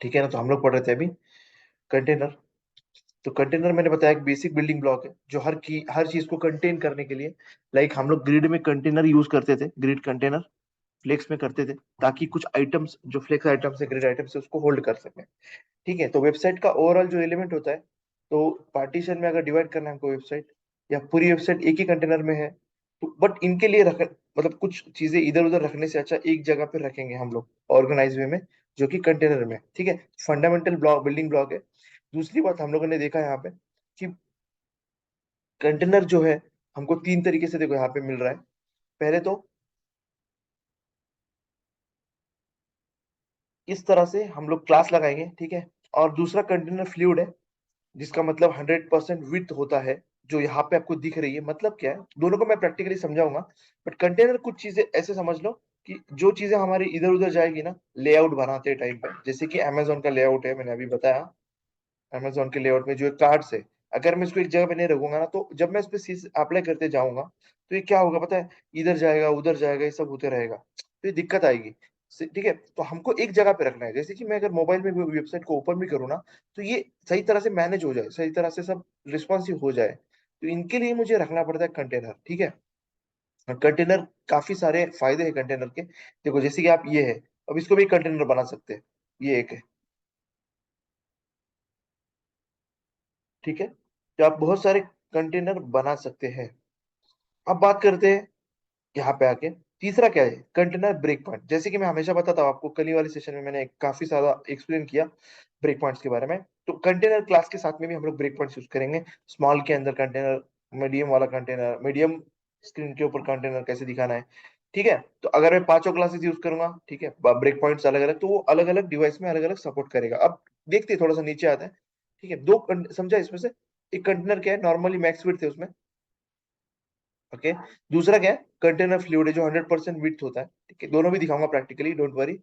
ठीक है ना। तो हम लोग पढ़ रहे थे अभी कंटेनर। तो कंटेनर मैंने बताया एक बेसिक बिल्डिंग ब्लॉक है जो हर चीज को कंटेन करने के लिए, लाइक हम लोग ग्रिड में कंटेनर यूज करते थे, ग्रिड कंटेनर फ्लेक्स में करते थे, ताकि कुछ आइटम्स जो फ्लेक्स आइटम्स है, ग्रिड आइटम्स है, उसको होल्ड कर सकें। ठीक है। तो वेबसाइट का ओवरऑल जो एलिमेंट होता है, तो पार्टीशन में अगर डिवाइड करना है हमको वेबसाइट, या पूरी वेबसाइट एक ही कंटेनर में है, तो बट इनके लिए रख मतलब कुछ चीजें इधर उधर रखने से अच्छा एक जगह पे रखेंगे हम लोग ऑर्गेनाइज वे में, जो कि कंटेनर में। ठीक है। फंडामेंटल ब्लॉक बिल्डिंग ब्लॉक है। दूसरी बात हम लोगों ने देखा यहाँ पे कि कंटेनर जो है हमको तीन तरीके से देखो यहाँ पे मिल रहा है। पहले तो इस तरह से हम लोग क्लास लगाएंगे। ठीक है। और दूसरा कंटेनर फ्लूइड है, जिसका मतलब 100% विड्थ होता है, जो यहाँ पे आपको दिख रही है। मतलब क्या है, दोनों को मैं प्रैक्टिकली समझाऊंगा। बट कंटेनर कुछ चीजें ऐसे समझ लो कि जो चीजें हमारी इधर उधर जाएगी ना लेआउट बनाते टाइम पे, जैसे कि अमेजोन का लेआउट है, मैंने अभी बताया। अमेजोन के लेआउट में जो कार्ड्स है, अगर मैं इसको एक जगह पे नहीं रखूंगा ना, तो जब मैं इस पे चीज अप्लाई करते जाऊंगा, तो ये क्या होगा पता है, इधर जाएगा उधर जाएगा, ये सब होते रहेगा, तो ये दिक्कत आएगी। ठीक है। तो हमको एक जगह पे रखना है, जैसे कि मैं अगर मोबाइल में वेबसाइट को ओपन भी करूँ ना, तो ये सही तरह से मैनेज हो जाए, सही तरह से सब रिस्पॉन्सिव हो जाए। तो इनके लिए मुझे रखना पड़ता है कंटेनर। ठीक है। कंटेनर काफी सारे फायदे हैं कंटेनर के। देखो जैसे कि आप ये है, अब इसको भी कंटेनर बना सकते हैं। ये एक है। ठीक है। तो आप बहुत सारे कंटेनर बना सकते हैं। अब बात करते हैं यहाँ पे आके, तीसरा क्या है, कंटेनर ब्रेक पॉइंट। जैसे कि मैं हमेशा बताता हूँ आपको, कल ही वाले सेशन में मैंने काफी सारा एक्सप्लेन किया ब्रेक पॉइंट्स के बारे में। तो कंटेनर क्लास के साथ में भी हम लोग ब्रेक पॉइंट्स यूज करेंगे। स्मॉल के अंदर कंटेनर, मीडियम वाला कंटेनर, मीडियम स्क्रीन के ऊपर कंटेनर कैसे दिखाना है। ठीक है। तो अगर मैं पांचों क्लासेस यूज करूंगा, ठीक है, ब्रेक पॉइंट्स अलग अलग, तो वो अलग अलग डिवाइस में अलग अलग सपोर्ट करेगा। अब देखते हैं, थोड़ा सा नीचे आता है। ठीक है। समझा इसमें से, एक कंटेनर क्या है, नॉर्मली मैक्स विड्थ है उसमें। ओके। दूसरा क्या है, कंटेनर फ्लूइड है जो 100% विड्थ होता है। ठीक है। दोनों भी दिखाऊंगा प्रैक्टिकली, डोंट वरी।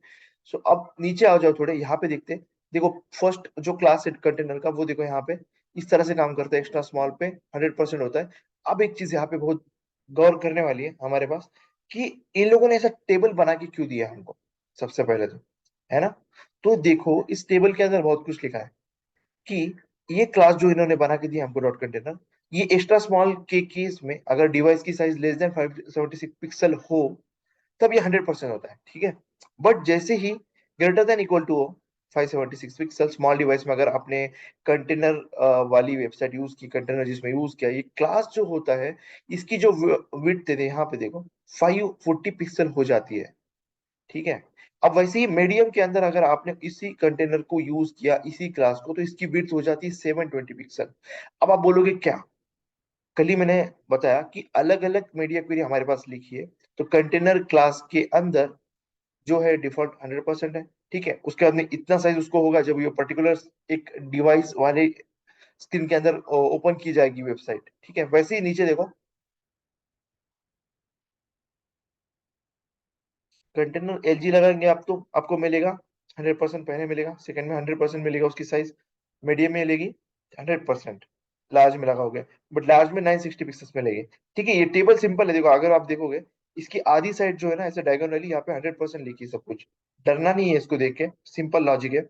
सो अब नीचे आ जाओ थोड़े, यहाँ पे देखते हैं। देखो फर्स्ट जो क्लास है कंटेनर का, वो देखो यहाँ पे इस तरह से काम करता है, एक्स्ट्रा स्मॉल पे 100% होता है। अब एक चीज यहाँ पे बहुत गौर करने वाली है हमारे पास, कि इन लोगों ने ऐसा टेबल बना के क्यों दिया हमको, सबसे पहले तो, है ना। तो देखो इस टेबल के अंदर बहुत कुछ लिखा है, कि ये क्लास जो इन्होंने बना के दी हमको डॉट कंटेनर, ये एक्स्ट्रा स्मॉल के केस में अगर डिवाइस की साइज लेस देन 576 पिक्सल हो, तब ये 100% होता है। ठीक है। बट जैसे ही ग्रेटर देन इक्वल टू हो 576 पिक्सल स्मॉल डिवाइस में, अगर आपने कंटेनर वाली वेबसाइट यूज की, कंटेनर जिसमें यूज किया, ये क्लास जो होता है, इसकी जो विड्थ है यहाँ पे देखो 540 पिक्सल हो जाती है। ठीक है। अब वैसे ही मीडियम के अंदर अगर आपने इसी कंटेनर को यूज किया, इसी क्लास को, तो इसकी विड्थ हो जाती है 720 पिक्सल। अब आप बोलोगे क्या, कल ही मैंने बताया कि अलग अलग मीडिया क्वेरी हमारे पास लिखी है। तो कंटेनर क्लास के अंदर जो है डिफॉल्ट 100% है। ठीक है। उसके बाद में इतना साइज उसको होगा जब ये पर्टिकुलर एक डिवाइस वाले स्क्रीन के अंदर ओपन की जाएगी वेबसाइट। ठीक है। वैसे ही नीचे देखो, कंटेनर एलजी लगाएंगे आप, तो आपको मिलेगा 100%, पहले मिलेगा, सेकंड में 100% मिलेगा उसकी साइज, मीडियम में मिलेगी 100%, लार्ज में लगाओगे, बट लार्ज में 960 पिक्सल मिलेगी। ठीक है। ये टेबल सिंपल है, देखो अगर आप देखोगे, इसकी आधी साइड जो है ना ऐसे डायगोनली यहाँ पे 100% लिखी है सब कुछ। डरना नहीं है इसको देख के, सिंपल लॉजिक है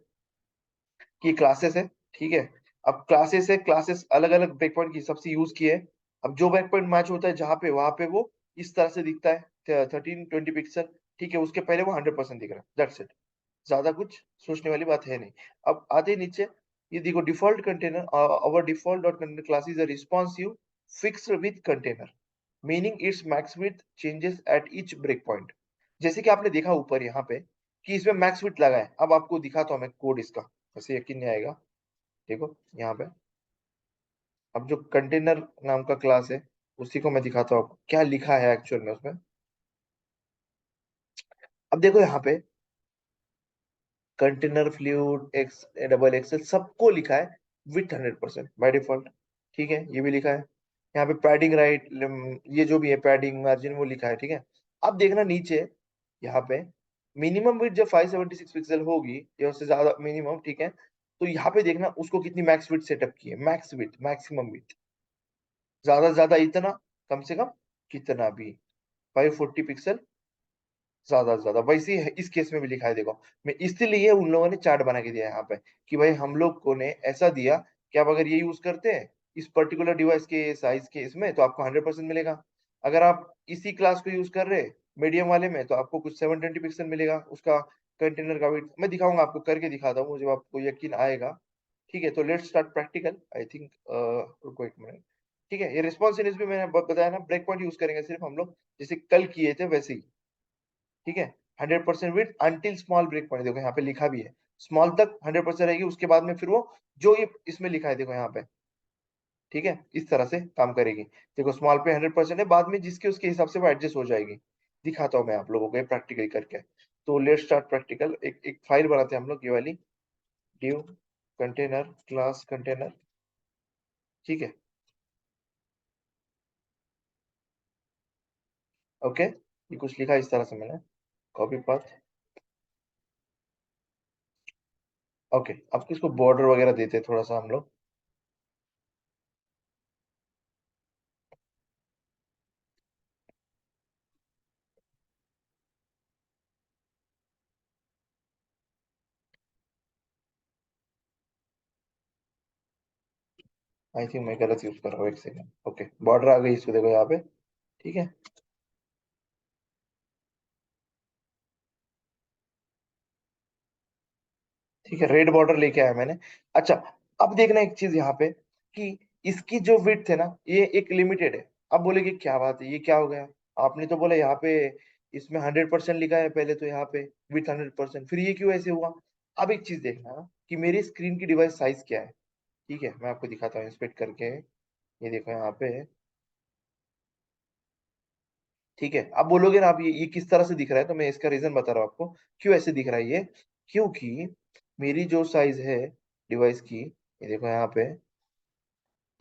कि क्लासेस है। ठीक है। अब क्लासेस है, क्लासेस अलग अलग ब्रेक पॉइंट की सबसे यूज की है। अब जो ब्रेक पॉइंट मैच होता है जहाँ पे, वहां पे वो इस तरह से दिखता है, 1320 पिक्सल। ठीक है। उसके पहले वो 100% दिख रहा है, दैट्स इट। ज्यादा कुछ सोचने वाली बात है नहीं। अब आते ही नीचे, ये देखो default container, our default dot container class is a responsive fixed with container, meaning its max width changes at each breakpoint। जैसे कि आपने देखा ऊपर यहाँ पे कि इसमें मैक्स विड्थ लगा है। अब आपको दिखाता हूँ मैं कोड इसका, वैसे यकीन नहीं आएगा। देखो यहाँ पे, अब जो कंटेनर नाम का क्लास है, उसी को मैं दिखाता हूँ आपको क्या लिखा है एक्चुअल में उसमें। अब देखो यहाँ पे container fluid x double XL सबको लिखा है विथ 100% बाय डिफॉल्ट। ठीक है। ये भी लिखा है यहाँ पे, पैडिंग राइट, ये जो भी है पैडिंग मार्जिन वो लिखा है। ठीक है। अब देखना नीचे यहाँ पे, मिनिमम विड्थ जब 576 पिक्सल होगी या उससे ज्यादा मिनिमम, ठीक है, तो यहाँ पे देखना उसको कितनी मैक्स विड्थ सेटअप की है, मैक्स विड्थ, मैक्सिमम विड्थ, ज्यादा से ज्यादा इतना, कम से कम कितना भी, 540 पिक्सल ज्यादा से ज्यादा वैसे ही है इस केस में भी लिखा है, देखो। मैं इसलिए उन लोगों ने चार्ट बना के दिया है यहाँ पे, कि भाई हम लोग को ने ऐसा दिया कि आप अगर ये यूज करते हैं इस पर्टिकुलर डिवाइस के साइज के इसमें, तो आपको 100% मिलेगा। अगर आप इसी क्लास को यूज कर रहे हैं मीडियम वाले में, तो आपको कुछ 720 पिक्सल मिलेगा उसका कंटेनर का वेट। मैं दिखाऊंगा आपको, करके दिखाता हूँ, जब आपको यकीन आएगा। ठीक है, तो let's start practical, I think. रुको एक मिनट। ठीक है, ये रिस्पॉन्सिवनेस भी मैंने बताया ना, ब्रेक पॉइंट यूज करेंगे सिर्फ हम लोग, जैसे कल किए थे वैसे ही। ठीक है, 100% with until small break point, देखो यहाँ पे लिखा भी है, स्मॉल तक 100% रहेगी, उसके बाद में फिर वो जो ये इसमें लिखा है देखो यहाँ पे। ठीक है, इस तरह से काम करेगी। देखो स्मॉल पे 100% है, बाद में जिसके उसके हिसाब से वो एडजस्ट हो जाएगी। दिखाता हूँ मैं आप लोगों को प्रैक्टिकली करके। तो लेट्स स्टार्ट प्रैक्टिकल। एक एक फाइल बनाते हैं हम लोग, ये वाली, ड्यू कंटेनर क्लास कंटेनर। ठीक है, ओके, ये कुछ लिखा है इस तरह से मैंने, कॉपी पाथ। ओके, अब इसको बॉर्डर वगैरह देते हैं थोड़ा सा हम लोग। आई थिंक मैं गलत यूज कर रहा हूँ, एक सेकंड। ओके, बॉर्डर आ गई इसको, देखो यहाँ पे। ठीक है, ठीक है, रेड बॉर्डर लेके आया मैंने। अच्छा, अब देखना एक चीज यहाँ पे, कि इसकी जो विड्थ है ना, ये एक लिमिटेड है। अब बोलेगे क्या बात है, ये क्या हो गया, आपने तो बोला यहाँ पे इसमें 100% लिखा है पहले, तो यहाँ पे विथ 100%, फिर ये क्यों ऐसे हुआ। अब एक चीज देखना ना, कि मेरी स्क्रीन की डिवाइस साइज क्या है। ठीक है, मैं आपको दिखाता हूँ इंस्पेक्ट करके। ये देखो यहाँ पे। ठीक है, अब बोलोगे ना आप ये किस तरह से दिख रहा है, तो मैं इसका रीजन बता रहा हूँ आपको, क्यों ऐसे दिख रहा है ये। क्योंकि मेरी जो साइज है डिवाइस की, ये देखो यहाँ पे,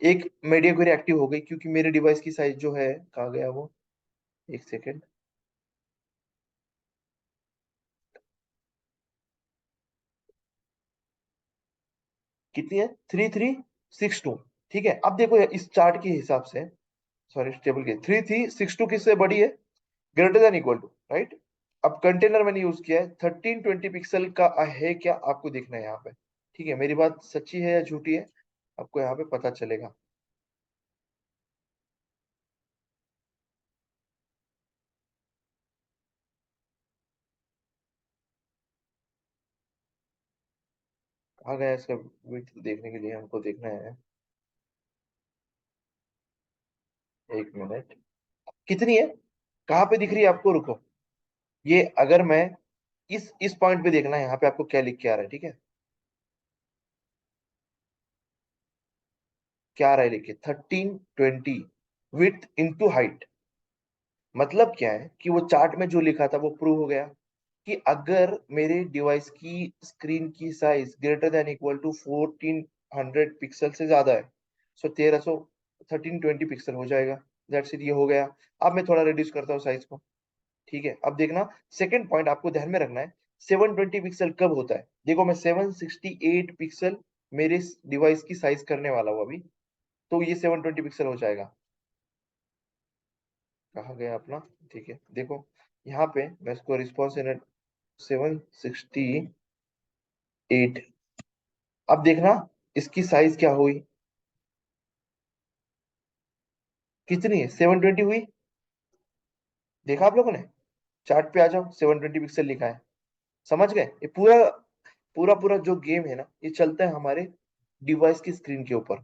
एक मीडिया क्वेरी एक्टिव हो गई, क्योंकि मेरे डिवाइस की साइज जो है, कहाँ गया वो, एक सेकेंड। कितनी है, 3362। ठीक है, अब देखो इस चार्ट के हिसाब से, सॉरी टेबल के, 3362 किससे बड़ी है, greater than equal to, right. अब कंटेनर मैंने यूज किया है 1320 पिक्सल का, है क्या आपको देखना है यहाँ पे। ठीक है, मेरी बात सच्ची है या झूठी है, आपको यहाँ पे पता चलेगा। कहाँ गया इसका विड्थ देखने के लिए, हमको देखना है। एक मिनट, कितनी है, कहाँ पे दिख रही है आपको, रुको। ये अगर मैं इस पॉइंट पे देखना है, यहाँ पे आपको क्या लिख के आ रहा है, ठीक है, क्या आ रहा है लिख के, 1320 विथ इंटू हाइट। मतलब क्या है, कि वो चार्ट में जो लिखा था वो प्रूव हो गया, कि अगर मेरे डिवाइस की स्क्रीन की size greater than equal to 1400 pixel से ज्यादा है, सो 1320 पिक्सल हो जाएगा। दैट्स इट, ये हो गया। अब मैं थोड़ा रिड्यूस करता हूँ साइज को। ठीक है, अब देखना, सेकंड पॉइंट आपको ध्यान में रखना है, 720 पिक्सल कब होता है। देखो मैं 768 पिक्सल मेरे डिवाइस की साइज करने वाला हूँ अभी, तो ये 720 पिक्सल हो जाएगा। कहाँ गया अपना। ठीक है, देखो यहाँ पे मैं इसको रिस्पॉन्स 768। अब देखना इसकी साइज क्या हुई, कितनी है, 720 हुई। देखा आप लोगों ने, चार्ट पे आ जाओ, 720 पिक्सल लिखा है। समझ गए, ये पूरा पूरा पूरा जो गेम है ना, ये चलता है हमारे डिवाइस की स्क्रीन के ऊपर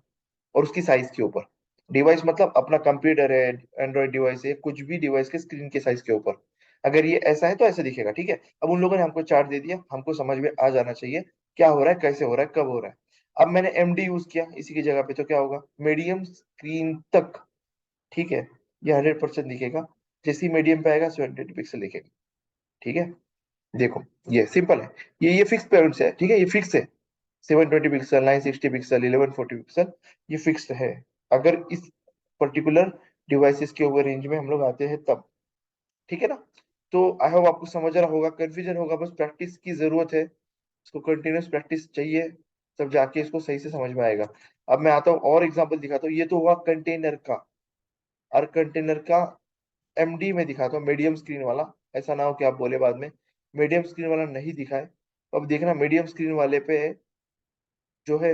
और उसकी साइज के ऊपर। डिवाइस मतलब अपना कंप्यूटर है, एंड्रॉइड डिवाइस है, कुछ भी डिवाइस के स्क्रीन के साइज के ऊपर। अगर ये ऐसा है तो ऐसे दिखेगा। ठीक है, अब उन लोगों ने हमको चार्ट दे दिया, हमको समझ में आ जाना चाहिए क्या हो रहा है, कैसे हो रहा है, कब हो रहा है। अब मैंने एमडी यूज किया इसी की जगह पे, तो क्या होगा, मीडियम स्क्रीन तक। ठीक है, ये 100% दिखेगा, जैसे ही मीडियम पे आएगा 720 पिक्सल दिखेगा। ठीक है, देखो ये सिंपल है, ये फिक्स पॉइंट्स है। ठीक है, ये फिक्स है, 720 पिक्सल, 960 पिक्सल, 1140 पिक्सल, ये फिक्स्ड है। अगर इस पर्टिकुलर डिवाइसेस के ओवर रेंज में हम लोग आते हैं तब। ठीक है ना। तो आई होप आपको समझ रहा होगा, कंफ्यूजन होगा, बस प्रैक्टिस की जरूरत है, इसको कंटिन्यूस प्रैक्टिस चाहिए, तब जाके इसको सही से समझ में आएगा। अब मैं आता हूँ और एग्जांपल दिखाता हूँ, ये तो हुआ कंटेनर का, और कंटेनर का एमडी में दिखाता हूँ, मीडियम स्क्रीन वाला। ऐसा ना हो कि आप बोले बाद में मीडियम स्क्रीन वाला नहीं दिखाए। तो अब देखना मीडियम स्क्रीन वाले पे जो है,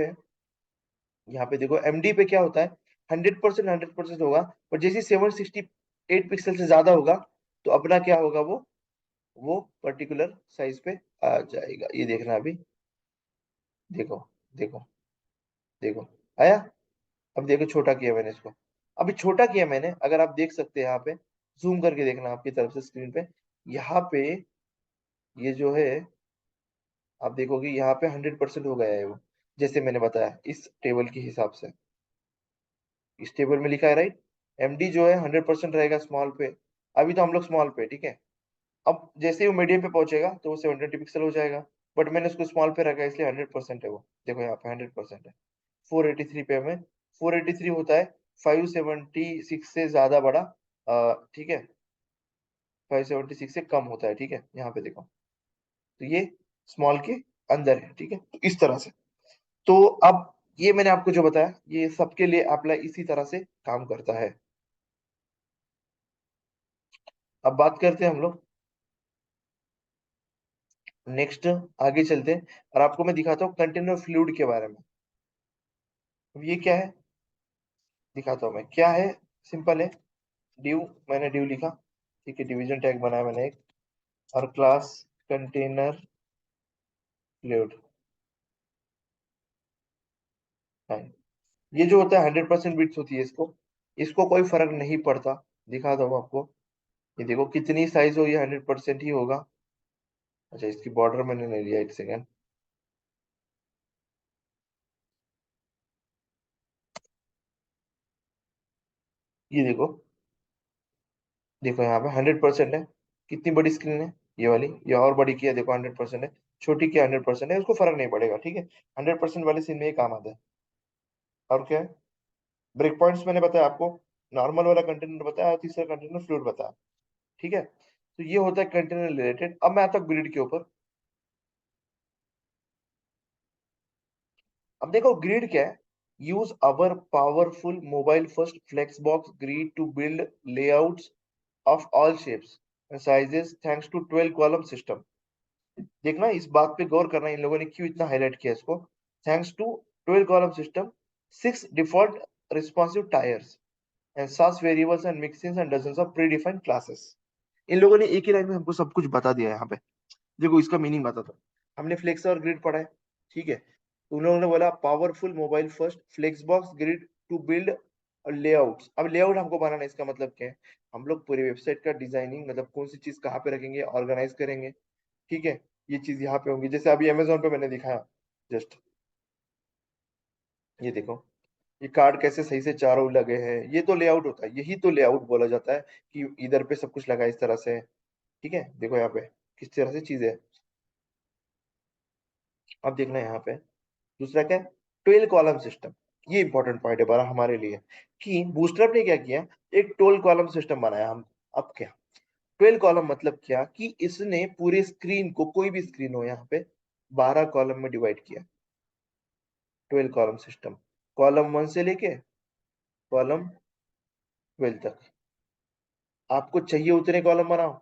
यहाँ पे देखो एमडी पे क्या होता है, 100% होगा। पर जैसे 768 पिक्सल से ज्यादा होगा तो अपना क्या होगा, वो पर्टिकुलर साइज पे आ जाएगा। ये देखना अभी, देखो देखो देखो, आया। अब देखो छोटा किया मैंने इसको, अभी छोटा किया मैंने, अगर आप देख सकते हैं यहाँ पे, जूम करके देखना आपकी तरफ से स्क्रीन पे, यहाँ पे ये जो है, आप देखोगे यहाँ पे 100% हो गया है वो, जैसे मैंने बताया इस टेबल के हिसाब से। इस टेबल में लिखा है राइट, एमडी जो है 100% रहेगा स्मॉल पे। अभी तो हम लोग स्मॉल पे, ठीक है। अब जैसे ही वो मीडियम पे पहुंचेगा तो वो 720 पिक्सल हो जाएगा। बट मैंने उसको स्मॉल पे रखा है इसलिए 100% है वो, देखो यहाँ पे 100% है। 483 पे हमें, 483 होता है 576 से ज्यादा बड़ा, ठीक है, 576 से कम होता है, ठीक है, यहाँ पे देखो। तो ये स्मॉल के अंदर है, ठीक है, तो इस तरह से। तो अब ये मैंने आपको जो बताया ये सबके लिए अप्लाई इसी तरह से काम करता है। अब बात करते हैं हम लोग नेक्स्ट, आगे चलते हैं और आपको मैं दिखाता हूँ कंटेनर फ्लूइड के बारे में। अब ये क्या है दिखाता हूँ मैं, क्या है, सिंपल है। ड्यू, मैंने ड्यू लिखा, ठीक है, डिवीजन टैग बनाया मैंने एक, और क्लास कंटेनर फ्लूइड है। ये जो होता है 100% बिट्स होती है, इसको इसको कोई फर्क नहीं पड़ता। दिखाता हूँ आपको, ये देखो कितनी साइज हो, ये 100% ही होगा। अच्छा, इसकी बॉर्डर मैंने नहीं लिया, एक सेकेंड। ये देखो, देखो यहाँ पे 100% है। कितनी बड़ी स्क्रीन है ये वाली, ये और बड़ी की है, देखो 100% है। छोटी की 100% है, उसको फर्क नहीं पड़ेगा, ठीक है। 100% वाले सीन में ये काम आता है। और क्या है, ब्रेक पॉइंट्स मैंने बताया आपको, नॉर्मल वाला कंटेनर बताया और तीसरा कंटेनर फ्लूइड बताया, ठीक है। तो ये होता है कंटेनर रिलेटेड। अब मैं आता हूँ ग्रिड के ऊपर। अब देखो ग्रिड क्या है, use our powerful mobile first flex box grid to build layouts of all shapes and sizes thanks to 12 column system. देखना इस बात पे गौर करना, इन लोगों ने क्यों इतना हाईलाइट किया इसको। Thanks to 12 column system, 6 default responsive tiers and Sass variables and mixins and dozens of predefined classes. इन लोगों ने एक ही लाइन में हमको सब कुछ बता दिया है यहाँ पे। देखो इसका मीनिंग बता दो, हमने फ्लेक्स और ग्रिड पढ़ा है, ठीक है। तो उन लोगों ने बोला powerful mobile first flex box grid to build layouts. अब लेआउट हमको बनाना है, इसका मतलब क्या है, हम लोग पूरी वेबसाइट का डिजाइनिंग, मतलब कौन सी चीज कहाँ पे रखेंगे, ऑर्गेनाइज करेंगे, ठीक है। ये चीज यहाँ पे होंगी, जैसे अभी अमेजोन पे मैंने दिखाया जस्ट, ये देखो, ये कार्ड कैसे सही से चारों लगे हैं, ये तो लेआउट होता है, यही तो लेआउट बोला जाता है कि इधर पे सब कुछ लगा इस तरह से, ठीक है। देखो यहाँ पे किस तरह से चीजें है। अब देखना है यहाँ पे दूसरा क्या है, 12 कॉलम सिस्टम। ये इंपॉर्टेंट पॉइंट है बड़ा हमारे लिए, कि बूस्टरअप ने क्या किया, एक 12 कॉलम सिस्टम बनाया हम। अब क्या, 12 कॉलम मतलब क्या, कि इसने पूरे स्क्रीन को, कोई भी स्क्रीन हो यहाँ पे, 12 कॉलम में डिवाइड किया। 12 कॉलम सिस्टम, कॉलम 1 से लेके कॉलम 12 तक, आपको चाहिए उतने कॉलम बनाओ,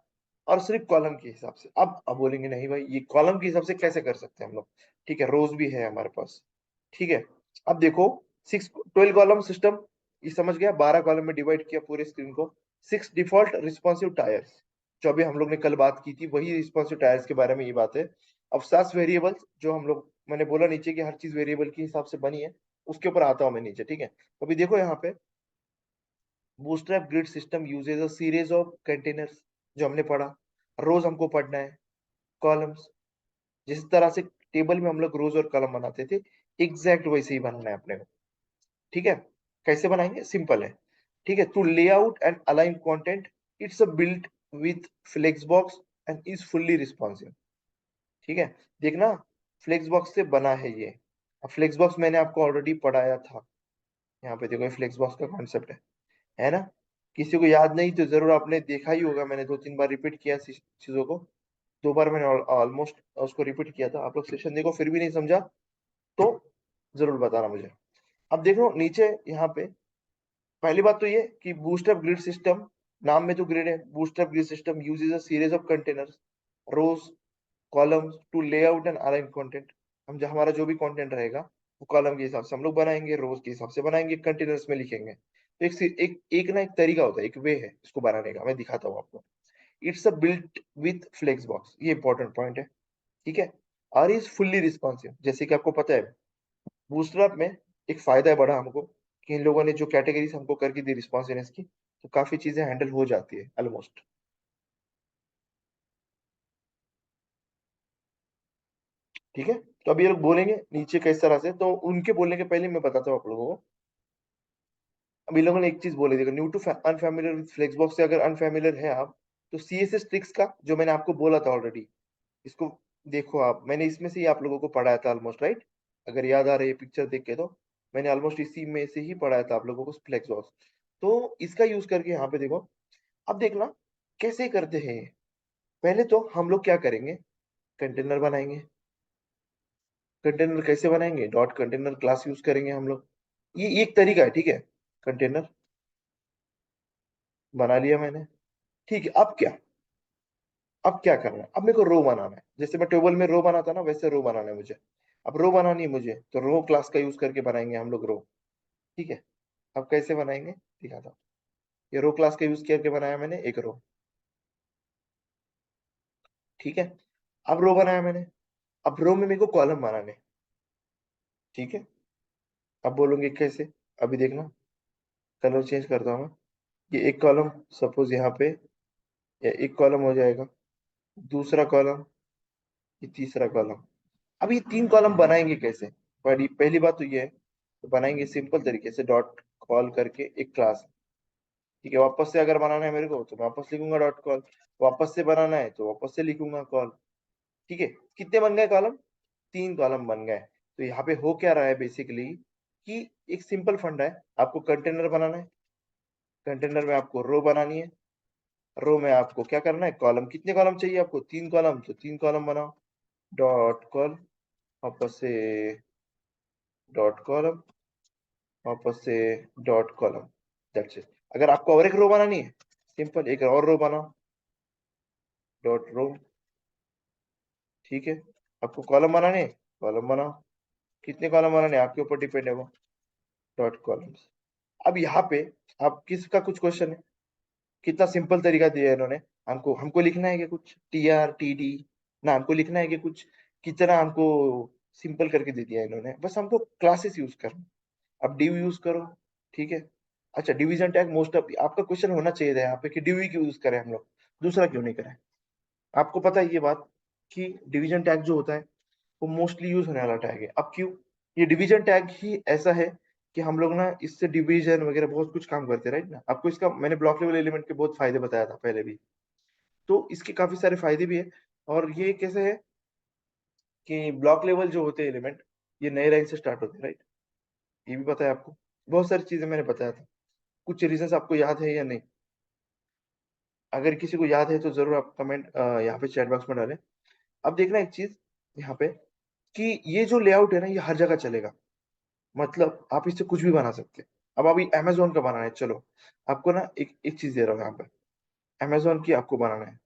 और सिर्फ कॉलम के हिसाब से। अब बोलेंगे नहीं भाई ये कॉलम के हिसाब से कैसे कर सकते हैं हम लोग, ठीक है, रोज भी है हमारे पास, ठीक है। अब देखो 12 कॉलम सिस्टम, ये समझ गया, 12 कॉलम में डिवाइड किया पूरे स्क्रीन को। 6 डिफॉल्ट रिस्पॉन्सिव टायर्स, जो अभी हम लोग ने कल बात की थी, वही रिस्पॉन्सिव टायर्स के बारे में ये बात है। अब सास वेरिएबल्स, जो हम लोग, मैंने बोला नीचे की हर चीज वेरिएबल के हिसाब से बनी है, उसके ऊपर आता हूं मैं नीचे, ठीक है। तो अभी देखो यहाँ पे, bootstrap grid system uses a series of containers, जो हमने पढ़ा, रोज हमको पढ़ना है, कॉलम्स, जिस तरह से टेबल में हम लोग रोज और कॉलम बनाते थे, एग्जैक्ट वैसे ही बनना है अपने को, ठीक है। कैसे बनाएंगे, सिंपल है, ठीक है। To lay out and align content, it's a built with flex box and is fully responsive, ठीक है। देखना फ्लेक्स बॉक्स से बना है ये। अब फ्लेक्स बॉक्स मैंने आपको ऑलरेडी पढ़ाया था, यहाँ पे देखो फ्लेक्स बॉक्स का कॉन्सेप्ट है ना। किसी को याद नहीं तो जरूर आपने देखा ही होगा, मैंने 2-3 बार रिपीट किया चीजों को। 2 बार मैंने ऑलमोस्ट उसको रिपीट किया था, आप लोग सेशन देखो फिर भी नहीं समझा तो जरूर बताना मुझे। अब देखो नीचे यहाँ पे, पहली बात तो ये कि बूस्टअप ग्रिड सिस्टम नाम में तो ग्रिड है। Bootstrap grid system uses a series of containers, rows, columns to lay out and align content. हम जो हमारा जो भी कंटेंट रहेगा वो कॉलम के हिसाब से हम लोग बनाएंगे, रोज के हिसाब से बनाएंगे, कंटेनर्स में लिखेंगे। तो एक ना एक तरीका होता है, एक वे है इसको बनाने का, मैं दिखाता हूँ आपको। It's a built with flex box, ये इंपॉर्टेंट पॉइंट है। ठीक है। और इज फुल्ली रिस्पॉन्सिव, जैसे कि आपको पता है बूस्टरअप में एक फायदा है बड़ा हमको, कि इन लोगों ने जो कैटेगरीज हमको करके दी रिस्पॉन्सिवनेस की, तो काफी चीजें हैंडल हो जाती है ऑलमोस्ट। ठीक है। तो अभी ये लोग बोलेंगे नीचे किस तरह से, तो उनके बोलने के पहले मैं बताता हूँ आप लोगों को। अब इन लोगों ने एक चीज बोली, देखो, new to unfamiliar with flexbox से अगर अनफैमिलियर है आप, तो सीएसएस ट्रिक्स का जो मैंने आपको बोला था ऑलरेडी, इसको देखो आप, मैंने इसमें से ही आप लोगों को पढ़ाया था ऑलमोस्ट, राइट? अगर याद आ रही है पिक्चर देख के, तो मैंने ऑलमोस्ट इसी में से ही पढ़ाया था आप लोगों को फ्लेक्सबॉक्स। तो इसका यूज करके यहाँ पे देखो, अब देखना कैसे करते हैं ये। पहले तो हम लोग क्या करेंगे, कंटेनर बनाएंगे। कंटेनर कैसे बनाएंगे, डॉट कंटेनर क्लास यूज करेंगे हम लोग। ये एक तरीका है, ठीक है। कंटेनर बना लिया मैंने। ठीक है, अब क्या करना है, अब मेरे को रो बनाना है, जैसे मैं टेबल में रो बनाता ना, वैसे रो बनाना है मुझे। अब रो बनानी है मुझे, तो रो क्लास का यूज करके बनाएंगे हम लोग रो। ठीक है। अब कैसे बनाएंगे दिखाता हूँ। ये रो क्लास का यूज करके बनाया मैंने एक रो। ठीक है। अब रो बनाया मैंने, अब रो में मेरे को कॉलम बनाने हैं। ठीक है। अब बोलोगे कैसे, अभी देखना, कलर चेंज करता हूँ मैं। ये एक कॉलम सपोज यहाँ पे, या एक कॉलम हो जाएगा, दूसरा कॉलम, ये तीसरा कॉलम। अब ये तीन कॉलम बनाएंगे कैसे? पहली पहली बात तो ये है, तो बनाएंगे सिंपल तरीके से, डॉट कॉल करके एक क्लास। ठीक है। वापस से अगर बनाना है मेरे को, तो मैं वापस लिखूंगा डॉट कॉल। वापस से बनाना है तो वापस से लिखूंगा कॉल। ठीक है। कितने बन गए कॉलम? तीन कॉलम बन गए। तो यहाँ पे हो क्या रहा है बेसिकली, कि एक सिंपल फंडा है, आपको कंटेनर बनाना है, कंटेनर में आपको रो बनानी है, रो में आपको क्या करना है, कॉलम। कितने कॉलम चाहिए आपको? तीन कॉलम, तो तीन कॉलम बनाओ, डॉट कॉल, वापस से डॉट कॉलम, वापस से डॉट कॉलम। That's it. अगर आपको और एक रो बनानी है, सिंपल एक और रो बनाओ, डॉट रो। ठीक है। आपको कॉलम बनाने हैं, कॉलम बनाओ। कितने कॉलम बनाने हैं आपके ऊपर डिपेंड है वो, डॉट कॉलम्स। अब यहाँ पे आप किसका कुछ क्वेश्चन है? कितना सिंपल तरीका दिया है इन्होंने। हमको हमको लिखना है कि कुछ टी आर टी डी, ना हमको लिखना है कि कुछ, कितना हमको सिंपल करके दे दिया है इन्होंने, बस हमको क्लासेस यूज करना। अब डिव यूज करो। ठीक है। अच्छा, डिवीजन टैग मोस्ट ऑफ आपका क्वेश्चन होना चाहिए था यहाँ पे, कि डिव क्यों यूज करें हम लोग, दूसरा क्यों नहीं करें। आपको पता है ये बात, कि डिवीजन टैग जो होता है वो मोस्टली यूज होने वाला टैग है। अब क्यों? ये डिवीजन टैग ही ऐसा है कि हम लोग ना इससे डिवीजन वगैरह बहुत कुछ काम करते हैं, राइट ना? आपको इसका मैंने ब्लॉक लेवल एलिमेंट के बहुत फायदे बताया था पहले भी, तो इसके काफी सारे फायदे भी है। और ये कैसे है कि ब्लॉक लेवल जो होते हैं एलिमेंट, ये नए लाइन से स्टार्ट होते हैं, राइट? ये भी पता है आपको, बहुत सारी चीजें मैंने बताया था। कुछ रीजंस आपको याद है या नहीं? अगर किसी को याद है तो जरूर आप कमेंट यहाँ पे चैट बॉक्स में डालें। अब देखना एक चीज यहाँ पे, कि ये जो लेआउट है ना, ये हर जगह चलेगा। मतलब आप इससे कुछ भी बना सकते हैं। अब अभी अमेजोन का बनाना है, चलो आपको ना एक एक चीज दे रहा हूँ यहाँ पे, अमेजोन की आपको बनाना है।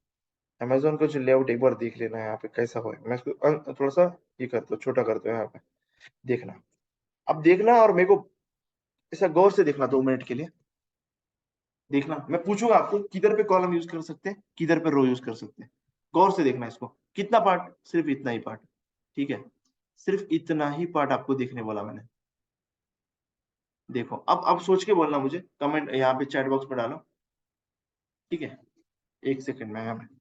अमेजोन का जो लेआउट एक बार देख लेना है यहाँ पे कैसा हो। मैं इसको थोड़ा सा ये करता हूँ, छोटा करता हूँ यहाँ पे, देखना। अब देखना, और मेरे को ऐसा गौर से देखना 2 मिनट के लिए। देखना, मैं पूछूंगा आपको किधर पे कॉलम यूज कर सकते हैं, किधर पे रो यूज कर सकते हैं। गौर से देखना इसको। कितना पार्ट? सिर्फ इतना ही पार्ट। ठीक है। सिर्फ इतना ही पार्ट आपको देखने वाला मैंने। देखो, अब सोच के बोलना मुझे, कमेंट यहाँ पे चैट बॉक्स में डालो। ठीक है। एक सेकंड में यहाँ पे।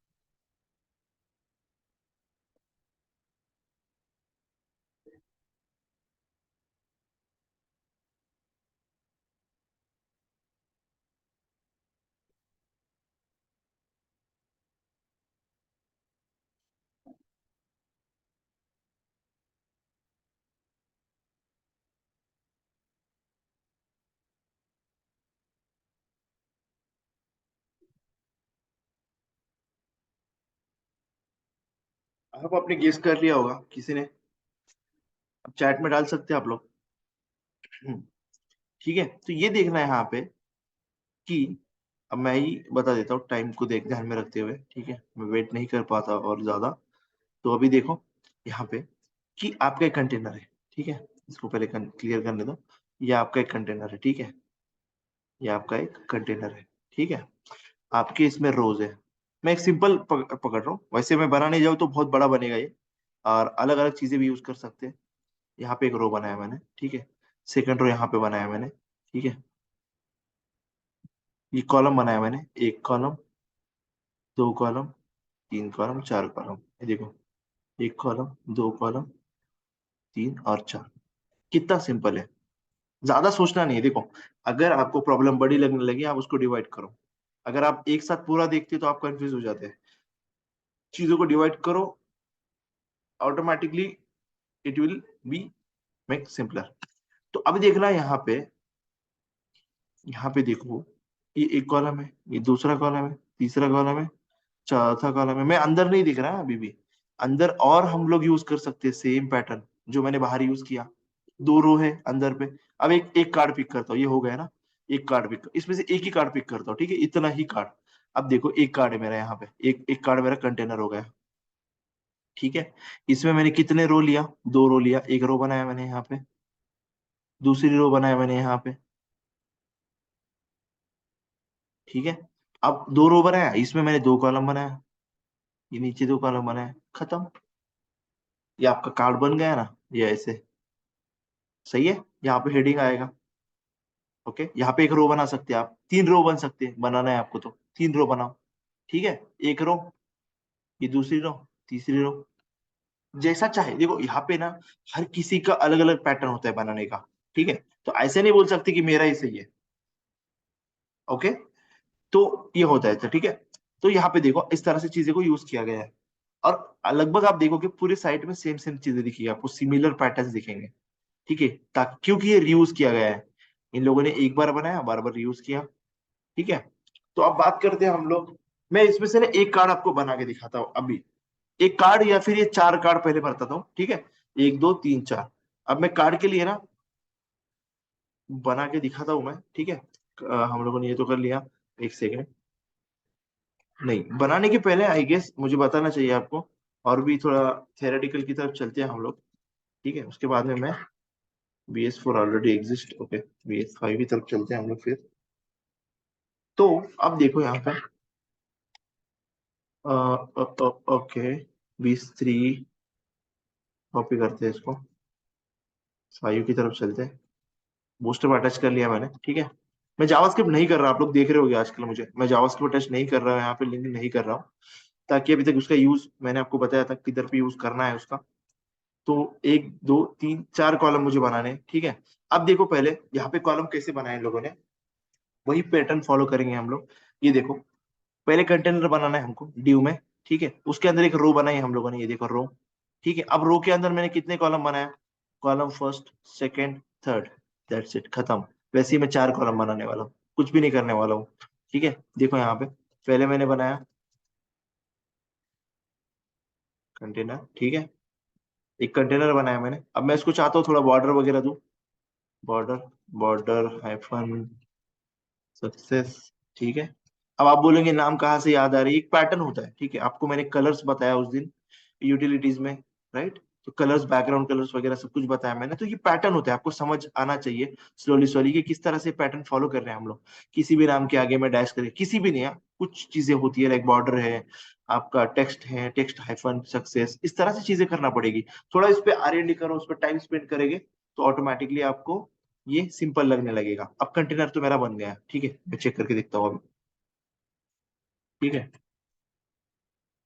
आप आपने गेस कर लिया होगा किसी ने, अब चैट में डाल सकते हैं आप लोग। ठीक है। तो ये देखना है यहाँ पे, कि अब मैं ही बता देता हूँ टाइम को देख ध्यान में रखते हुए, ठीक है, मैं वेट नहीं कर पाता और ज्यादा। तो अभी देखो यहाँ पे कि आपका एक कंटेनर है, ठीक है, इसको पहले क्लियर करने दो। ये आपका एक कंटेनर है, ठीक है, ये आपका एक कंटेनर है, ठीक है। आपके इसमें रोज है। मैं एक सिंपल पकड़ रहा हूँ, वैसे मैं बनाने जाऊँ तो बहुत बड़ा बनेगा ये, और अलग अलग चीजें भी यूज कर सकते हैं। यहाँ पे एक रो बनाया मैंने, ठीक है, सेकंड रो यहाँ पे बनाया मैंने, ठीक है, ये कॉलम बनाया मैंने, एक कॉलम, दो कॉलम, तीन कॉलम, चार कॉलम, ये देखो, एक कॉलम, दो कॉलम, तीन और चार। कितना सिंपल है, ज्यादा सोचना नहीं है। देखो, अगर आपको प्रॉब्लम बड़ी लगने लगी, आप उसको डिवाइड करो। अगर आप एक साथ पूरा देखते हो तो आप कंफ्यूज हो जाते हैं। चीजों को डिवाइड करो, automatically it will be make simpler. तो अब देखना यहाँ पे, यहाँ पे देखो, ये एक कॉलम है, ये दूसरा कॉलम है, तीसरा कॉलम है, चौथा कॉलम है। मैं अंदर नहीं दिख रहा अभी भी, अंदर और हम लोग यूज कर सकते हैं सेम पैटर्न जो मैंने बाहर यूज किया। दो रो है अंदर पे। अब एक एक कार्ड पिक करता हूँ, ये हो गया ना, एक कार्ड पिक, इसमें से एक ही कार्ड पिक करता हूँ, ठीक है, इतना ही कार्ड। अब देखो, एक कार्ड है मेरा यहाँ पे, एक एक कार्ड मेरा कंटेनर हो गया, ठीक है। इसमें मैंने कितने रो लिया, दो रो लिया, एक रो बनाया मैंने यहाँ पे, दूसरी रो बनाया मैंने यहाँ पे, ठीक है। अब दो रो बनाया, इसमें मैंने दो कॉलम बनाया, ये नीचे दो कॉलम बनाया, खत्म। ये आपका कार्ड बन गया ना, ये ऐसे, सही है। यहाँ पे हेडिंग आएगा, ओके। यहाँ पे एक रो बना सकते हैं आप, तीन रो बन सकते हैं, बनाना है आपको तो तीन रो बनाओ, ठीक है। एक रो, ये दूसरी रो, तीसरी रो, जैसा चाहे। देखो यहाँ पे ना, हर किसी का अलग अलग पैटर्न होता है बनाने का, ठीक है। तो ऐसे नहीं बोल सकते कि मेरा ही सही है, ओके। तो ये होता है, तो ठीक है। तो यहाँ पे देखो, इस तरह से चीजें को यूज किया गया है। और लगभग आप देखोगे पूरे साइट में सेम सेम चीजें दिखेगी आपको, सिमिलर पैटर्न दिखेंगे, ठीक है, ताकि क्योंकि ये रियूज किया गया है। इन लोगों ने एक बार बनाया, बार बार रियूज किया, ठीक है। तो अब बात करते हैं हम लोग। मैं इसमें से ना एक कार्ड आपको बना के दिखाता हूँ अभी, एक कार्ड या फिर ये चार कार्ड पहले बताता हूँ, ठीक है। एक दो तीन चार। अब मैं कार्ड के लिए ना बना के दिखाता हूँ मैं, ठीक है। हम लोगों ने ये तो कर लिया, एक सेकेंड। नहीं, बनाने के पहले आई गेस मुझे बताना चाहिए आपको, और भी थोड़ा थेरेटिकल की तरफ चलते हैं हम लोग, ठीक है। उसके बाद में मैं BS4 already exist, okay, BS5 की तरफ चलते हैं हम लोग फिर। तो अब देखो यहाँ पे, ओके, BS3 कॉपी करते हैं इसको, 5 की तरफ चलते हैं। बूस्टर पर अटैच कर लिया मैंने, ठीक है। मैं जावास्क्रिप्ट नहीं कर रहा, आप लोग देख रहे होगे आजकल मुझे, मैं जावास्क्रिप्ट अटैच नहीं कर रहा हूँ यहाँ पे, लिंक नहीं कर रहा हूँ, ताकि अभी तक उसका यूज मैंने आपको बताया था किधर पे यूज करना है उसका। तो एक दो तीन चार कॉलम मुझे बनाने हैं, ठीक है। अब देखो, पहले यहाँ पे कॉलम कैसे बनाए इन लोगों ने, वही पैटर्न फॉलो करेंगे हम लोग। ये देखो, पहले कंटेनर बनाना है हमको ड्यू में, ठीक है। उसके अंदर एक रो बनाई हम लोगों ने, ये देखो रो, ठीक है। अब रो के अंदर मैंने कितने कॉलम बनाया, column first, second, third, that's it, खत्म। वैसे ही मैं चार कॉलम बनाने वाला हूँ, कुछ भी नहीं करने वाला हूँ, ठीक है। देखो यहाँ पे, पहले मैंने बनाया कंटेनर, ठीक है, एक कंटेनर बनाया मैंने। अब मैं इसको चाहता हूँ थोड़ा बॉर्डर वगैरह दूं, बॉर्डर, बॉर्डर हाइफन सक्सेस, ठीक है। अब आप बोलेंगे नाम कहाँ से याद आ रही है, एक पैटर्न होता है, ठीक है। आपको मैंने कलर्स बताया उस दिन यूटिलिटीज में, राइट। तो कलर्स, बैकग्राउंड कलर्स वगैरह सब कुछ बताया मैंने। तो ये पैटर्न होता है, आपको समझ आना चाहिए स्लोली स्लोली कि किस तरह से पैटर्न फॉलो कर रहे हैं हम लोग। किसी भी नाम के आगे में डैश करें, किसी भी नहीं है, कुछ चीजें होती है, लाइक बॉर्डर है, आपका टेक्स्ट है, टेक्स्ट हाइफन सक्सेस, इस तरह से चीजें करना पड़ेगी। थोड़ा इस पे R&D करो, उस पर टाइम स्पेंड करेंगे, तो ऑटोमेटिकली आपको ये सिंपल लगने लगेगा। अब कंटेनर तो मेरा बन गया, ठीक है, मैं चेक करके देखता हूँ अभी, ठीक है।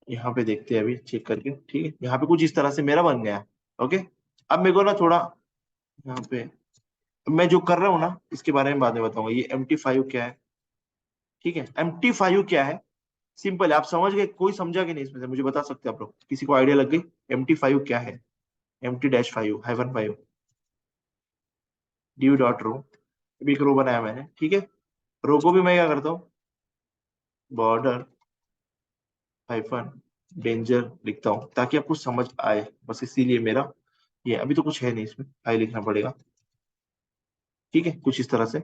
यहाँ पे देखते हैं अभी चेक करके, ठीक है। यहाँ पे कुछ इस तरह से मेरा बन गया, ओके। अब मेरे को ना थोड़ा यहाँ पे, मैं जो कर रहा हूँ ना इसके बारे में बाद में बताऊंगा। ये MT5 क्या है, ठीक है। MT5 क्या है, सिंपल है, आप समझ गए, कोई समझा कि नहीं इसमें से मुझे बता सकते हैं आप लोग, किसी को आइडिया लग गई MT5 क्या है। MT-5 -5 ड्यू डॉट रो, अभी एक रो बनाया मैंने, ठीक है। रो को भी मैं क्या करता हूँ, बॉर्डर हाइफन डेंजर लिखता हूँ, ताकि आपको समझ आए, बस इसीलिए मेरा ये, अभी तो कुछ है नहीं इसमें, हाई लिखना पड़ेगा, ठीक है, कुछ इस तरह से।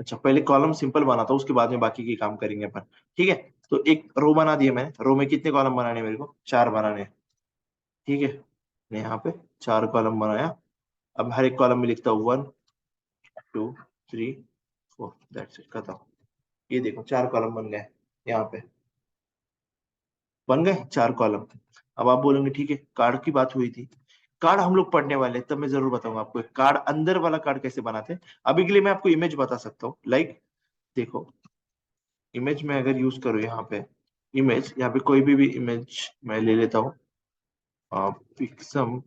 अच्छा, पहले कॉलम सिंपल बनाता हूँ, उसके बाद में बाकी के काम करेंगे अपन। ठीक है, तो एक रो बना दिया मैंने। रो में कितने कॉलम बनाने हैं मेरे को? 4 बनाने हैं। ठीक है, मैंने यहाँ पे 4 कॉलम बनाया। अब हर एक कॉलम में लिखता हूँ 1 2 3 4, दैट्स इट, खत्म। ये देखो 4 कॉलम बन गए यहाँ पे, बन गए 4 कॉलम। अब आप बोलोगे ठीक है, कार्ड की बात हुई थी, कार्ड हम लोग पढ़ने वाले हैं, तब मैं जरूर बताऊंगा आपको एक कार्ड, अंदर वाला कार्ड कैसे बनाते हैं। अभी के लिए मैं आपको इमेज बता सकता हूँ, लाइक देखो, इमेज में अगर यूज करो यहाँ पे, इमेज यहाँ पे कोई भी इमेज मैं ले लेता हूँ, पिक्सम।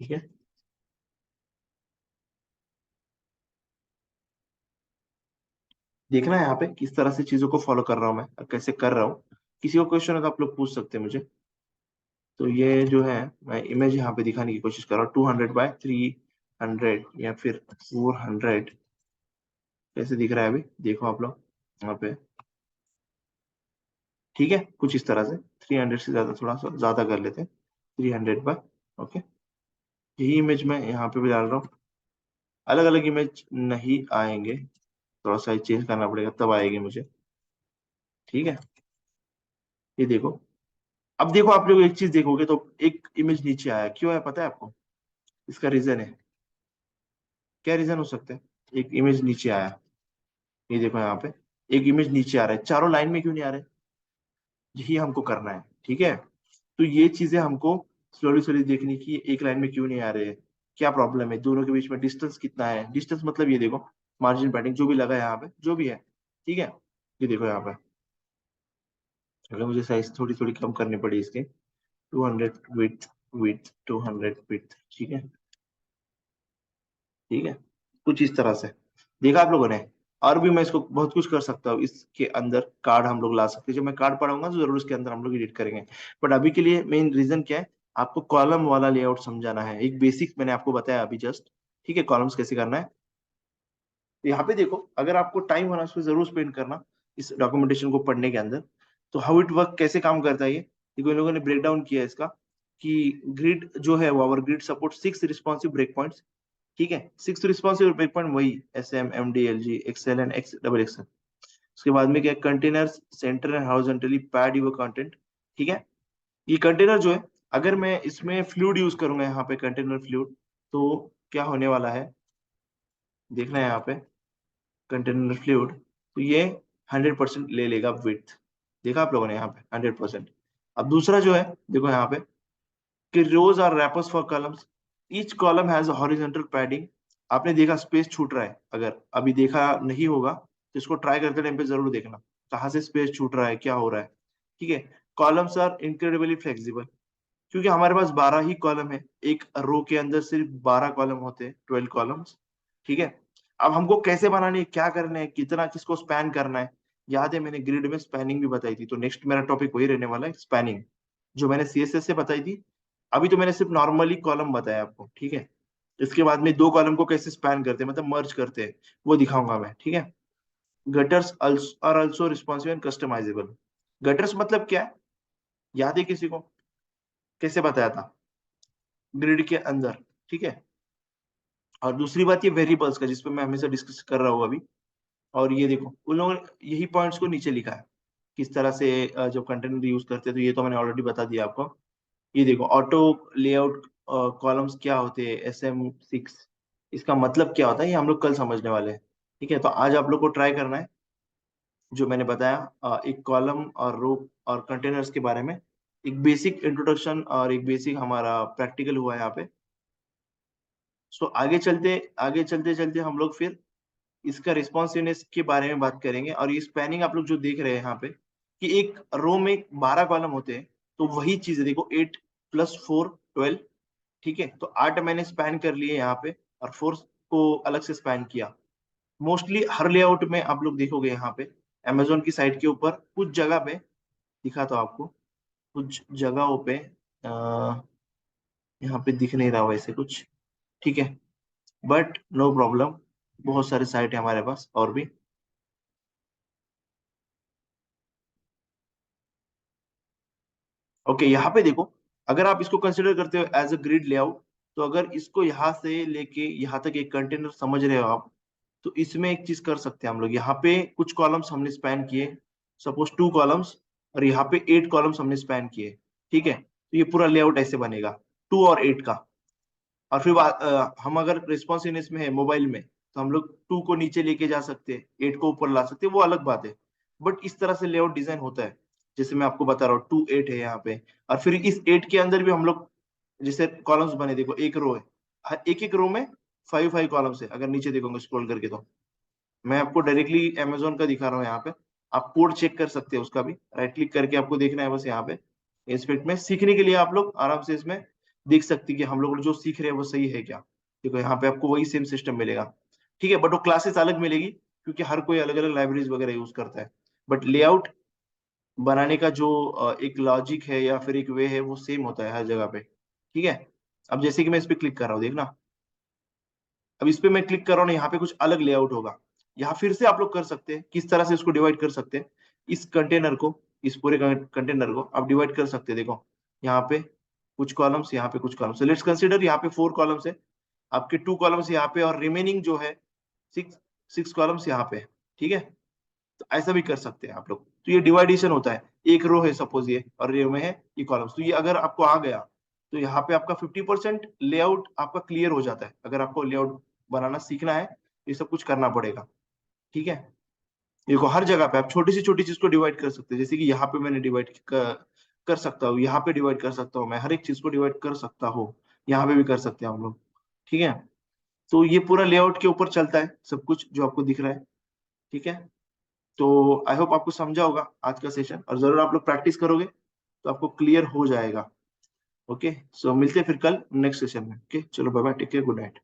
ठीक है, देखना है यहाँ पे किस तरह से चीजों को फॉलो कर रहा हूँ मैं और कैसे कर रहा हूँ। किसी को क्वेश्चन है तो आप लोग पूछ सकते हैं मुझे। तो ये जो है, मैं इमेज यहाँ पे दिखाने की कोशिश कर रहा हूँ, 200 बाय 300 या फिर 400, कैसे दिख रहा है अभी देखो आप लोग यहाँ पे। ठीक है, कुछ इस तरह से, 300 से ज्यादा, थोड़ा सा ज्यादा कर लेते हैं, 300 बाय, ओके। यही इमेज मैं यहाँ पे भी डाल रहा हूँ। अलग अलग इमेज नहीं आएंगे, थोड़ा सा चेंज करना पड़ेगा तब आएगी मुझे। ठीक है, ये देखो। अब देखो आप लोग एक चीज देखोगे तो एक इमेज नीचे आया, क्यों है पता है आपको? इसका रीजन है, क्या रीजन हो सकता है? एक इमेज नीचे आया, ये देखो यहाँ पे एक इमेज नीचे आ रहा है, चारों लाइन में क्यों नहीं आ रहे? यही हमको करना है। ठीक है, तो ये चीजें हमको स्लोली स्लोली देखनी की, एक लाइन में क्यों नहीं आ रहे, क्या प्रॉब्लम है, दोनों के बीच में डिस्टेंस कितना है। डिस्टेंस मतलब ये देखो, मार्जिन पैडिंग जो भी लगा है यहाँ पे, जो भी है। ठीक है, ये देखो यहाँ पे, अगर मुझे साइज थोड़ी थोड़ी कम करनी पड़ी इसके, 200 विथ 200 विथ। ठीक है, ठीक है, कुछ इस तरह से देखा आप लोगों ने। और भी मैं इसको बहुत कुछ कर सकता हूँ, इसके अंदर कार्ड हम लोग ला सकते हैं, जब मैं कार्ड पढ़ाऊंगा तो जरूर इसके अंदर हम लोग एडिट करेंगे। बट अभी के लिए मेन रीजन क्या है, आपको कॉलम वाला लेआउट समझाना है, एक बेसिक मैंने आपको बताया अभी जस्ट। ठीक है, कॉलम्स कैसे करना है। तो यहाँ पे देखो, अगर आपको टाइम होना उसमें जरूर स्पेंड करना इस डॉक्यूमेंटेशन को पढ़ने के अंदर। तो हाउ इट वर्क, कैसे काम करता है ये देखो, इन लोगों ने ब्रेक डाउन किया है इसका, कि ग्रिड जो है वो, our grid support 6 responsive break points. ठीक है, 6 रिस्पॉन्सिव ब्रेक पॉइंट, वही SM MD LG XL and X double XL. उसके बाद में क्या, containers center and horizontally pad your content. ठीक है, ये कंटेनर जो है, अगर मैं इसमें फ्लूइड यूज करूंगा यहाँ पे, कंटेनर फ्लूइड, तो क्या होने वाला है देखना है यहाँ पे, कंटेनर फ्लूइड, तो ये 100% ले लेगा विड्थ। देखा आप लोगों ने यहाँ पे 100%। अब दूसरा जो है, देखो यहाँ पे, कि rows are wrappers for columns, each column has horizontal padding. आपने देखा स्पेस छूट रहा है, अगर अभी देखा नहीं होगा तो इसको ट्राई करते टाइम पे जरूर देखना, कहाँ से स्पेस छूट रहा है, क्या हो रहा है। ठीक है, कॉलम्स आर इनक्रेडिबली फ्लेक्सिबल, क्योंकि हमारे पास 12 ही कॉलम है, एक रो के अंदर सिर्फ 12 कॉलम होते हैं, 12 कॉलम्स। ठीक है, अब हमको कैसे बनानी है, क्या करना है, कितना किसको स्पैन करना है। याद है मैंने ग्रिड में स्पैनिंग भी बताई थी, तो नेक्स्ट मेरा टॉपिक वही रहने वाला है, स्पैनिंग, जो मैंने CSS से बताई थी। अभी तो मैंने सिर्फ नॉर्मली कॉलम बताया आपको। ठीक है, इसके बाद में 2 कॉलम को कैसे स्पैन करते हैं, मतलब मर्ज करते हैं, वो दिखाऊंगा मैं। ठीक है, gutters are also responsive and customisable. Gutters मतलब क्या है, याद है किसी को? कैसे बताया था, ग्रिड के अंदर। ठीक है, और दूसरी बात ये वेरिएबल्स का, जिसपे मैं हमेशा डिस्कस कर रहा हूँ अभी। और ये देखो, उन लोगों ने यही पॉइंट्स को नीचे लिखा है, किस तरह से जब कंटेनर यूज करते हैं, तो ये तो मैंने ऑलरेडी बता दिया आपको। ये देखो, ऑटो लेआउट कॉलम्स क्या होते हैं, SM6, इसका मतलब क्या होता है, ये हम लोग कल समझने वाले हैं। ठीक है, तो आज आप लोग को ट्राई करना है, जो मैंने बताया, एक कॉलम और रो और कंटेनर्स के बारे में एक बेसिक इंट्रोडक्शन और एक बेसिक हमारा प्रैक्टिकल हुआ है यहाँ पे। सो आगे चलते चलते हम लोग फिर इसका रिस्पॉन्सिवनेस के बारे में बात करेंगे। और ये स्पैनिंग आप लोग जो देख रहे हैं यहाँ पे, कि एक रो में 12 कॉलम होते हैं, तो वही चीज है, देखो 8 + 4 12। ठीक है, तो 8 मैंने स्पैन कर लिए यहाँ पे, और 4 को अलग से स्पैन किया। मोस्टली हर लेआउट में आप लोग देखोगे यहाँ पे, अमेजोन की साइट के ऊपर कुछ जगह पे दिखा, तो आपको कुछ जगहों पे यहाँ पे दिख नहीं रहा वैसे कुछ। ठीक है, बट नो प्रॉब्लम, बहुत सारे साइट है हमारे पास और भी। ओके, यहाँ पे देखो, अगर आप इसको कंसिडर करते हो एज अ ग्रिड लेआउट, तो अगर इसको यहाँ से लेके यहाँ तक एक कंटेनर समझ रहे हो आप, तो इसमें एक चीज कर सकते हैं हम लोग। यहाँ पे कुछ कॉलम्स हमने स्पैन किए, सपोज 2 कॉलम्स, और यहाँ पे 8 कॉलम्स हमने स्पैन किए, ठीक है। तो ये पूरा लेआउट ऐसे बनेगा, 2 और 8 का। और फिर हम अगर रिस्पॉन्सिवनेस में है मोबाइल में, तो हम लोग 2 को नीचे लेके जा सकते हैं, 8 को ऊपर ला सकते हैं, वो अलग बात है। बट इस तरह से लेआउट डिजाइन होता है, जैसे मैं आपको बता रहा हूँ, 2 8 है यहाँ पे। और फिर इस 8 के अंदर भी हम लोग, जैसे कॉलम्स बने, देखो एक रो है, एक एक रो में 5 5 कॉलम्स है, अगर नीचे देखोगे स्क्रॉल करके तो। मैं आपको डायरेक्टली अमेजोन का दिखा रहा हूँ यहाँ पे, आप कोड चेक कर सकते हैं उसका भी, राइट क्लिक करके आपको देखना है बस यहाँ पे। इंस्पेक्ट में सीखने के लिए आप लोग आराम से इसमें देख सकते हैं कि हम लोग जो सीख रहे हैं वो सही है क्या। देखो यहाँ पे आपको वही सेम सिस्टम मिलेगा, ठीक है। बट वो क्लासेस अलग मिलेगी, क्योंकि हर कोई अलग अलग लाइब्रेरीज वगैरह यूज करता है। बट लेआउट बनाने का जो एक लॉजिक है या फिर एक वे है, वो सेम होता है हर जगह पे, ठीक है। अब जैसे कि मैं इस पे क्लिक कर रहा हूँ, देखना। अब इस पे मैं क्लिक कर रहा हूँ ना, यहाँ पे कुछ अलग लेआउट होगा। यहाँ फिर से आप लोग कर सकते हैं, किस तरह से इसको डिवाइड कर सकते हैं। इस कंटेनर को, इस पूरे कंटेनर को आप डिवाइड कर सकते हैं। देखो यहाँ पे कुछ कॉलम्स, यहाँ पे कुछ कॉलम्स, लेट्स कंसीडर यहाँ पे 4 कॉलम्स है, आपके 2 कॉलम्स यहाँ पे, और रिमेनिंग जो है 6 6 कॉलम्स यहाँ पे, ठीक है। तो ऐसा भी कर सकते हैं आप लोग। तो ये डिवाइडेशन होता है, एक रो है सपोज ये, और रो में है ये कॉलम्स। तो ये अगर आपको आ गया, तो यहाँ पे आपका 50% लेआउट आपका क्लियर हो जाता है। अगर आपको लेआउट बनाना सीखना है, ये सब कुछ करना पड़ेगा, ठीक है। देखो हर जगह पे आप छोटी से छोटी चीज को डिवाइड कर सकते हैं, जैसे कि यहाँ पे मैंने कर सकता हूँ, यहाँ पे डिवाइड कर सकता हूँ, मैं हर एक चीज को डिवाइड कर सकता हूँ। यहाँ पे भी कर सकते हैं हम लोग, ठीक है। तो ये पूरा लेआउट के ऊपर चलता है सब कुछ जो आपको दिख रहा है, ठीक है। तो आई होप आपको समझा होगा आज का सेशन, और जरूर आप लोग प्रैक्टिस करोगे तो आपको क्लियर हो जाएगा। ओके, सो मिलते हैं फिर कल नेक्स्ट सेशन में। ओके, चलो bye bye, take care, good night.